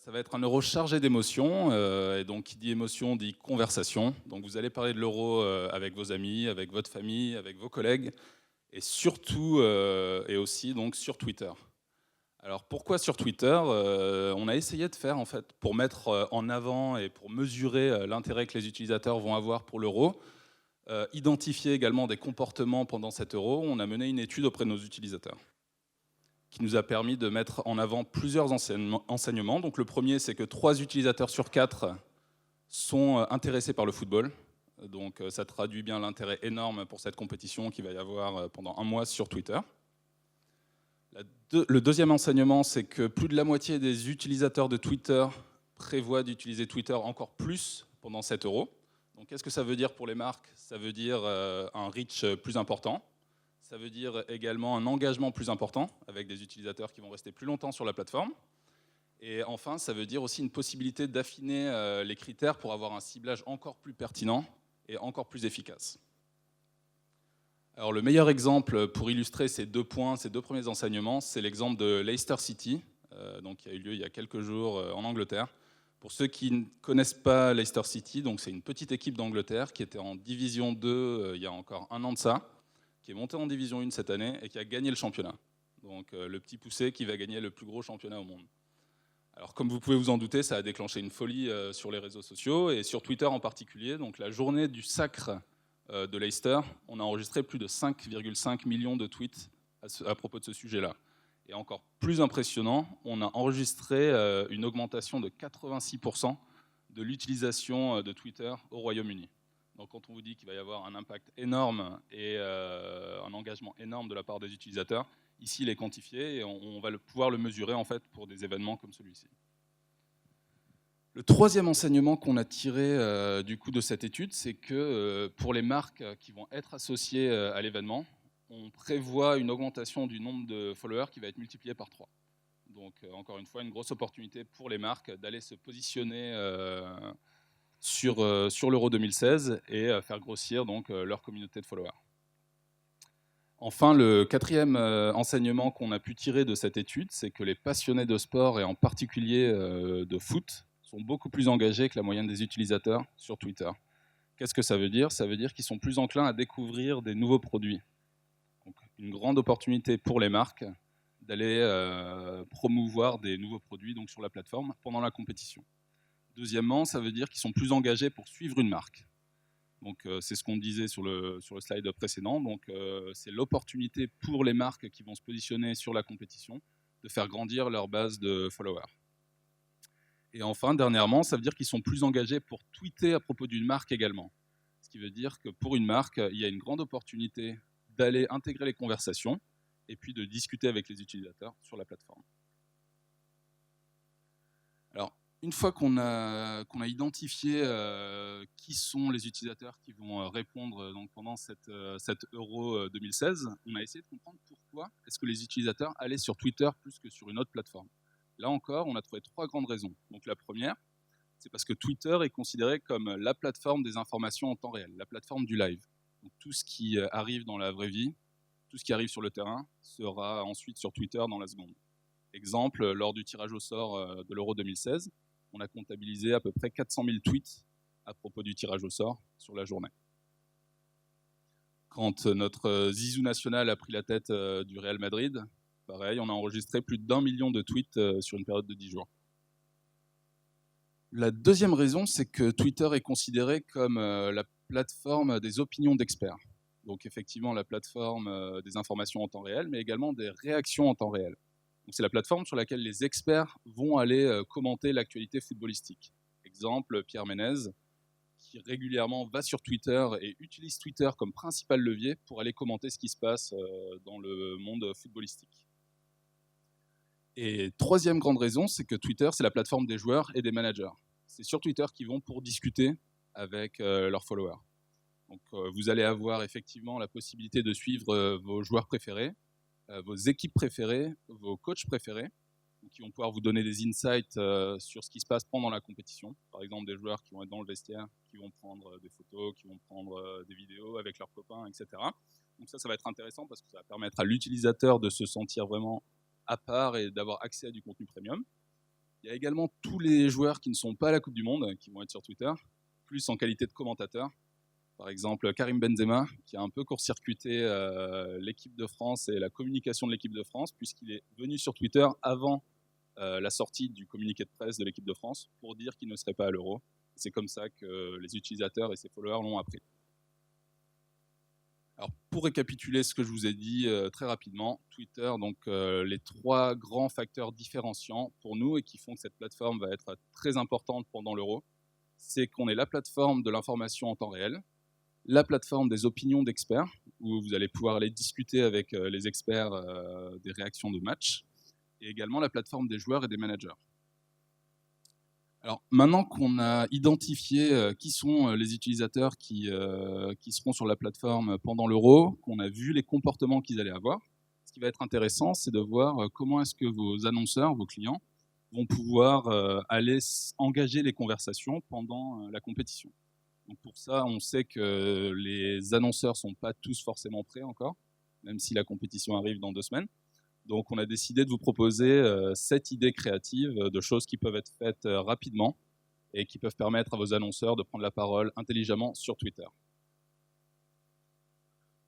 Ça va être un euro chargé d'émotions, et donc qui dit émotion dit conversation. Donc vous allez parler de l'euro avec vos amis, avec votre famille, avec vos collègues, et surtout et aussi donc sur Twitter. Alors pourquoi sur Twitter? On a essayé de faire en fait pour mettre en avant et pour mesurer l'intérêt que les utilisateurs vont avoir pour l'euro, identifier également des comportements pendant cet euro. On a mené une étude auprès de nos utilisateurs qui nous a permis de mettre en avant plusieurs enseignements. Donc le premier, c'est que 3 utilisateurs sur 4 sont intéressés par le football. Donc ça traduit bien l'intérêt énorme pour cette compétition qu'il va y avoir pendant un mois sur Twitter. Le deuxième enseignement, c'est que plus de la moitié des utilisateurs de Twitter prévoient d'utiliser Twitter encore plus pendant 7 euros. Donc qu'est-ce que ça veut dire pour les marques? Ça veut dire un reach plus important. Ça veut dire également un engagement plus important avec des utilisateurs qui vont rester plus longtemps sur la plateforme. Et enfin, ça veut dire aussi une possibilité d'affiner les critères pour avoir un ciblage encore plus pertinent et encore plus efficace. Alors le meilleur exemple pour illustrer ces deux points, ces deux premiers enseignements, c'est l'exemple de Leicester City, donc qui a eu lieu il y a quelques jours en Angleterre. Pour ceux qui ne connaissent pas Leicester City, donc c'est une petite équipe d'Angleterre qui était en Division 2 il y a encore un an de ça, qui est montée en Division 1 cette année et qui a gagné le championnat. Donc le petit poussé qui va gagner le plus gros championnat au monde. Alors comme vous pouvez vous en douter, ça a déclenché une folie sur les réseaux sociaux et sur Twitter en particulier. Donc la journée du sacre de Leicester, on a enregistré plus de 5,5 millions de tweets à propos de ce sujet-là. Et encore plus impressionnant, on a enregistré une augmentation de 86% de l'utilisation de Twitter au Royaume-Uni. Donc quand on vous dit qu'il va y avoir un impact énorme et un engagement énorme de la part des utilisateurs, ici il est quantifié et on va pouvoir le mesurer en fait pour des événements comme celui-ci. Le troisième enseignement qu'on a tiré du coup de cette étude, c'est que pour les marques qui vont être associées à l'événement, on prévoit une augmentation du nombre de followers qui va être multiplié par 3. Donc encore une fois, une grosse opportunité pour les marques d'aller se positionner sur l'Euro 2016 et faire grossir donc leur communauté de followers. Enfin, le quatrième enseignement qu'on a pu tirer de cette étude, c'est que les passionnés de sport et en particulier de foot sont beaucoup plus engagés que la moyenne des utilisateurs sur Twitter. Qu'est-ce que ça veut dire? Ça veut dire qu'ils sont plus enclins à découvrir des nouveaux produits. Donc, une grande opportunité pour les marques d'aller promouvoir des nouveaux produits donc, sur la plateforme pendant la compétition. Deuxièmement, ça veut dire qu'ils sont plus engagés pour suivre une marque. Donc c'est ce qu'on disait sur le slide précédent. Donc c'est l'opportunité pour les marques qui vont se positionner sur la compétition de faire grandir leur base de followers. Et enfin, dernièrement, ça veut dire qu'ils sont plus engagés pour tweeter à propos d'une marque également. Ce qui veut dire que pour une marque, il y a une grande opportunité d'aller intégrer les conversations et puis de discuter avec les utilisateurs sur la plateforme. Alors, une fois qu'on a identifié qui sont les utilisateurs qui vont répondre donc, pendant cette Euro 2016, on a essayé de comprendre pourquoi est-ce que les utilisateurs allaient sur Twitter plus que sur une autre plateforme. Là encore, on a trouvé 3 grandes raisons. Donc la première, c'est parce que Twitter est considéré comme la plateforme des informations en temps réel, la plateforme du live. Donc tout ce qui arrive dans la vraie vie, tout ce qui arrive sur le terrain, sera ensuite sur Twitter dans la seconde. Exemple, lors du tirage au sort de l'Euro 2016, on a comptabilisé à peu près 400 000 tweets à propos du tirage au sort sur la journée. Quand notre Zizou national a pris la tête du Real Madrid, pareil, on a enregistré plus d'1 million de tweets sur une période de 10 jours. La deuxième raison, c'est que Twitter est considéré comme la plateforme des opinions d'experts. Donc effectivement, la plateforme des informations en temps réel, mais également des réactions en temps réel. C'est la plateforme sur laquelle les experts vont aller commenter l'actualité footballistique. Exemple, Pierre Ménez, qui régulièrement va sur Twitter et utilise Twitter comme principal levier pour aller commenter ce qui se passe dans le monde footballistique. Et troisième grande raison, c'est que Twitter, c'est la plateforme des joueurs et des managers. C'est sur Twitter qu'ils vont pour discuter avec leurs followers. Donc vous allez avoir effectivement la possibilité de suivre vos joueurs préférés, vos équipes préférées, vos coachs préférés, qui vont pouvoir vous donner des insights sur ce qui se passe pendant la compétition. Par exemple, des joueurs qui vont être dans le vestiaire, qui vont prendre des photos, qui vont prendre des vidéos avec leurs copains, etc. Donc ça va être intéressant parce que ça va permettre à l'utilisateur de se sentir vraiment à part et d'avoir accès à du contenu premium. Il y a également tous les joueurs qui ne sont pas à la Coupe du Monde, qui vont être sur Twitter, plus en qualité de commentateur. Par exemple, Karim Benzema, qui a un peu court-circuité l'équipe de France et la communication de l'équipe de France, puisqu'il est venu sur Twitter avant la sortie du communiqué de presse de l'équipe de France pour dire qu'il ne serait pas à l'Euro. C'est comme ça que les utilisateurs et ses followers l'ont appris. Alors, pour récapituler ce que je vous ai dit très rapidement, Twitter, donc les 3 grands facteurs différenciants pour nous et qui font que cette plateforme va être très importante pendant l'Euro, c'est qu'on est la plateforme de l'information en temps réel, la plateforme des opinions d'experts, où vous allez pouvoir aller discuter avec les experts des réactions de match, et également la plateforme des joueurs et des managers. Alors maintenant qu'on a identifié qui sont les utilisateurs qui seront sur la plateforme pendant l'Euro, qu'on a vu les comportements qu'ils allaient avoir, ce qui va être intéressant, c'est de voir comment est-ce que vos annonceurs, vos clients, vont pouvoir aller engager les conversations pendant la compétition. Donc pour ça, on sait que les annonceurs ne sont pas tous forcément prêts encore, même si la compétition arrive dans 2 semaines. Donc on a décidé de vous proposer 7 idées créatives de choses qui peuvent être faites rapidement et qui peuvent permettre à vos annonceurs de prendre la parole intelligemment sur Twitter.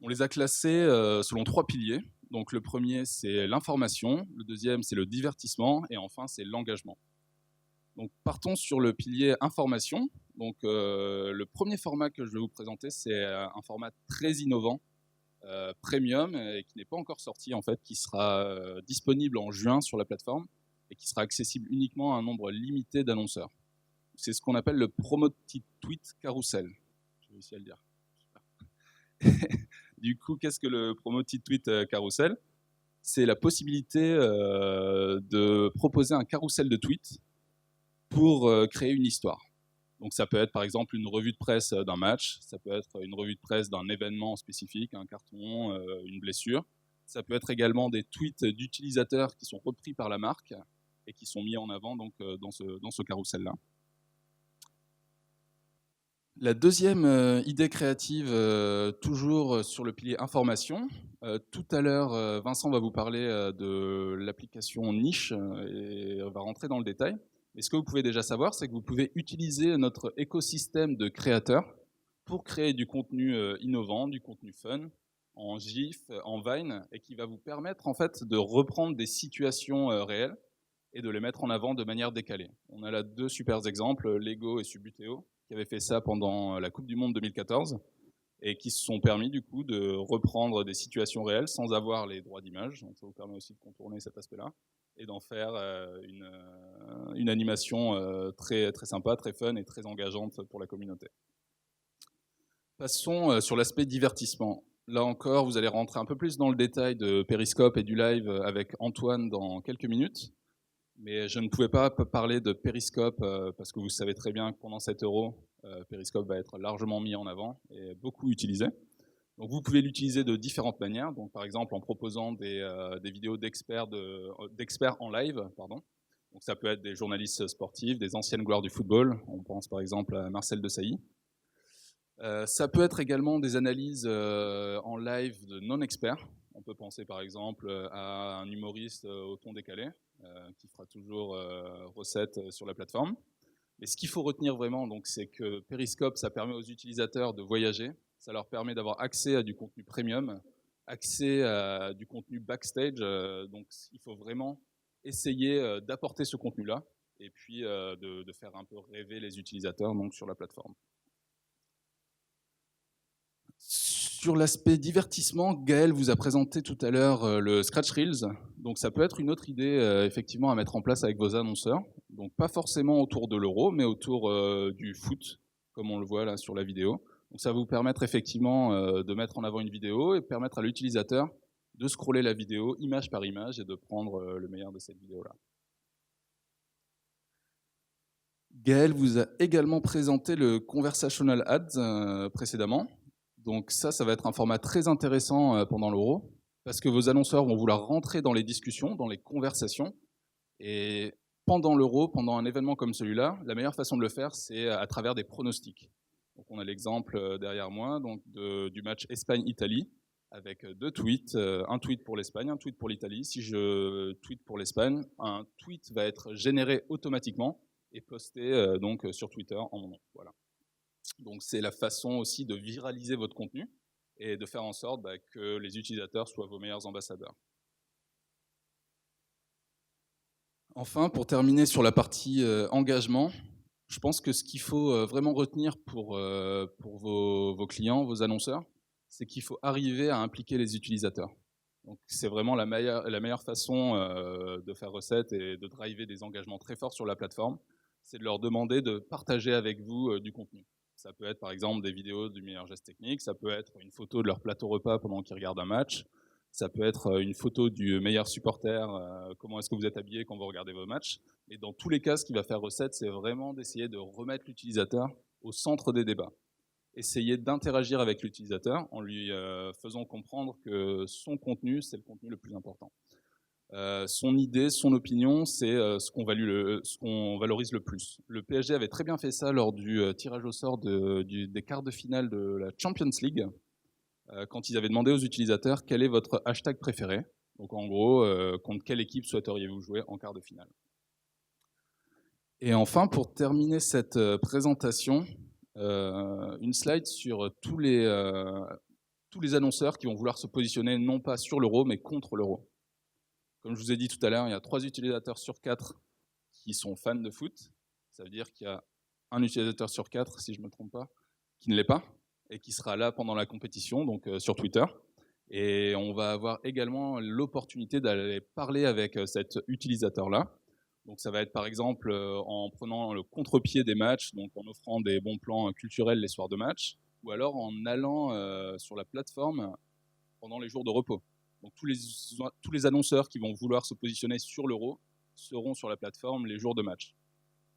On les a classés selon 3 piliers. Donc le premier, c'est l'information, le deuxième, c'est le divertissement, et enfin, c'est l'engagement. Donc partons sur le pilier information. Donc le premier format que je vais vous présenter, c'est un format très innovant, premium, et qui n'est pas encore sorti en fait, qui sera disponible en juin sur la plateforme et qui sera accessible uniquement à un nombre limité d'annonceurs. C'est ce qu'on appelle le Promoted Tweet Carousel. J'ai réussi à le dire. Du coup, qu'est-ce que le Promoted Tweet Carousel? C'est la possibilité de proposer un carrousel de tweets pour créer une histoire. Donc ça peut être par exemple une revue de presse d'un match, ça peut être une revue de presse d'un événement spécifique, un carton, une blessure. Ça peut être également des tweets d'utilisateurs qui sont repris par la marque et qui sont mis en avant donc, dans ce carrousel-là. La deuxième idée créative, toujours sur le pilier information. Tout à l'heure, Vincent va vous parler de l'application Niche et va rentrer dans le détail. Et ce que vous pouvez déjà savoir, c'est que vous pouvez utiliser notre écosystème de créateurs pour créer du contenu innovant, du contenu fun, en GIF, en Vine, et qui va vous permettre en fait de reprendre des situations réelles et de les mettre en avant de manière décalée. On a là 2 super exemples, Lego et Subbuteo, qui avaient fait ça pendant la Coupe du Monde 2014 et qui se sont permis du coup de reprendre des situations réelles sans avoir les droits d'image. Donc ça vous permet aussi de contourner cet aspect-là et d'en faire une animation très, très sympa, très fun et très engageante pour la communauté. Passons sur l'aspect divertissement. Là encore, vous allez rentrer un peu plus dans le détail de Periscope et du live avec Antoine dans quelques minutes. Mais je ne pouvais pas parler de Periscope parce que vous savez très bien que pendant 7 €, Periscope va être largement mis en avant et beaucoup utilisé. Donc vous pouvez l'utiliser de différentes manières. Donc par exemple en proposant des vidéos d'experts en live, pardon. Donc ça peut être des journalistes sportifs, des anciennes gloires du football. On pense par exemple à Marcel Desailly. Ça peut être également des analyses en live de non-experts. On peut penser par exemple à un humoriste au ton décalé qui fera toujours recette sur la plateforme. Et ce qu'il faut retenir vraiment, donc, c'est que Periscope, ça permet aux utilisateurs de voyager, ça leur permet d'avoir accès à du contenu premium, accès à du contenu backstage. Donc il faut vraiment essayer d'apporter ce contenu-là et puis de faire un peu rêver les utilisateurs donc, sur la plateforme. Sur l'aspect divertissement, Gaël vous a présenté tout à l'heure le Scratch Reels. Donc ça peut être une autre idée effectivement à mettre en place avec vos annonceurs. Donc pas forcément autour de l'euro, mais autour du foot, comme on le voit là sur la vidéo. Donc ça va vous permettre effectivement de mettre en avant une vidéo et permettre à l'utilisateur de scroller la vidéo image par image et de prendre le meilleur de cette vidéo-là. Gaël vous a également présenté le Conversational Ads précédemment. Donc ça va être un format très intéressant pendant l'Euro, parce que vos annonceurs vont vouloir rentrer dans les discussions, dans les conversations. Et pendant l'Euro, pendant un événement comme celui-là, la meilleure façon de le faire, c'est à travers des pronostics. Donc on a l'exemple derrière moi donc du match Espagne-Italie, avec 2 tweets, un tweet pour l'Espagne, un tweet pour l'Italie. Si je tweete pour l'Espagne, un tweet va être généré automatiquement et posté donc sur Twitter en mon nom. Voilà. Donc c'est la façon aussi de viraliser votre contenu et de faire en sorte que les utilisateurs soient vos meilleurs ambassadeurs. Enfin, pour terminer sur la partie engagement, je pense que ce qu'il faut vraiment retenir pour vos clients, vos annonceurs, c'est qu'il faut arriver à impliquer les utilisateurs. Donc c'est vraiment la meilleure façon de faire recette et de driver des engagements très forts sur la plateforme, c'est de leur demander de partager avec vous du contenu. Ça peut être par exemple des vidéos du meilleur geste technique, ça peut être une photo de leur plateau repas pendant qu'ils regardent un match, ça peut être une photo du meilleur supporter, comment est-ce que vous êtes habillé quand vous regardez vos matchs. Et dans tous les cas, ce qui va faire recette, c'est vraiment d'essayer de remettre l'utilisateur au centre des débats. Essayer d'interagir avec l'utilisateur en lui faisant comprendre que son contenu, c'est le contenu le plus important. Son idée, son opinion, c'est ce qu'on valorise le plus. Le PSG avait très bien fait ça lors du tirage au sort des quarts de finale de la Champions League, quand ils avaient demandé aux utilisateurs quel est votre hashtag préféré. Donc en gros, contre quelle équipe souhaiteriez-vous jouer en quart de finale. Et enfin, pour terminer cette présentation, une slide sur tous les annonceurs qui vont vouloir se positionner non pas sur l'euro, mais contre l'euro. Comme je vous ai dit tout à l'heure, il y a 3 utilisateurs sur 4 qui sont fans de foot. Ça veut dire qu'il y a un utilisateur sur 4, si je ne me trompe pas, qui ne l'est pas et qui sera là pendant la compétition, donc sur Twitter. Et on va avoir également l'opportunité d'aller parler avec cet utilisateur-là. Donc ça va être par exemple en prenant le contre-pied des matchs, donc en offrant des bons plans culturels les soirs de match, ou alors en allant sur la plateforme pendant les jours de repos. Donc tous les annonceurs qui vont vouloir se positionner sur l'euro seront sur la plateforme les jours de match.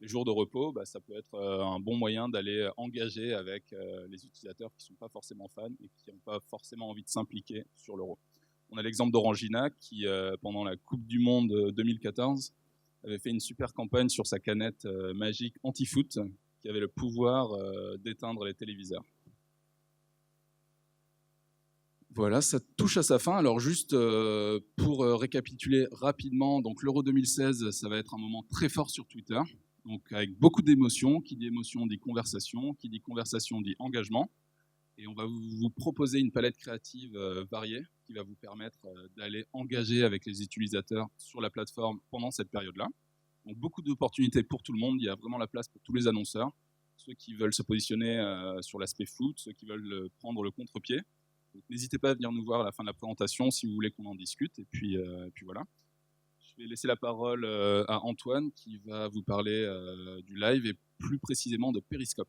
Les jours de repos, ça peut être un bon moyen d'aller engager avec les utilisateurs qui ne sont pas forcément fans et qui n'ont pas forcément envie de s'impliquer sur l'euro. On a l'exemple d'Orangina qui, pendant la Coupe du Monde 2014, avait fait une super campagne sur sa canette magique anti-foot qui avait le pouvoir d'éteindre les téléviseurs. Voilà, ça touche à sa fin. Alors juste pour récapituler rapidement, donc l'Euro 2016, ça va être un moment très fort sur Twitter, donc avec beaucoup d'émotions. Qui dit émotion dit conversation, qui dit conversation dit engagement. Et on va vous proposer une palette créative variée qui va vous permettre d'aller engager avec les utilisateurs sur la plateforme pendant cette période-là. Donc beaucoup d'opportunités pour tout le monde, il y a vraiment la place pour tous les annonceurs, ceux qui veulent se positionner sur l'aspect foot, ceux qui veulent prendre le contre-pied. N'hésitez pas à venir nous voir à la fin de la présentation si vous voulez qu'on en discute. Et puis voilà. Je vais laisser la parole à Antoine qui va vous parler du live et plus précisément de Periscope.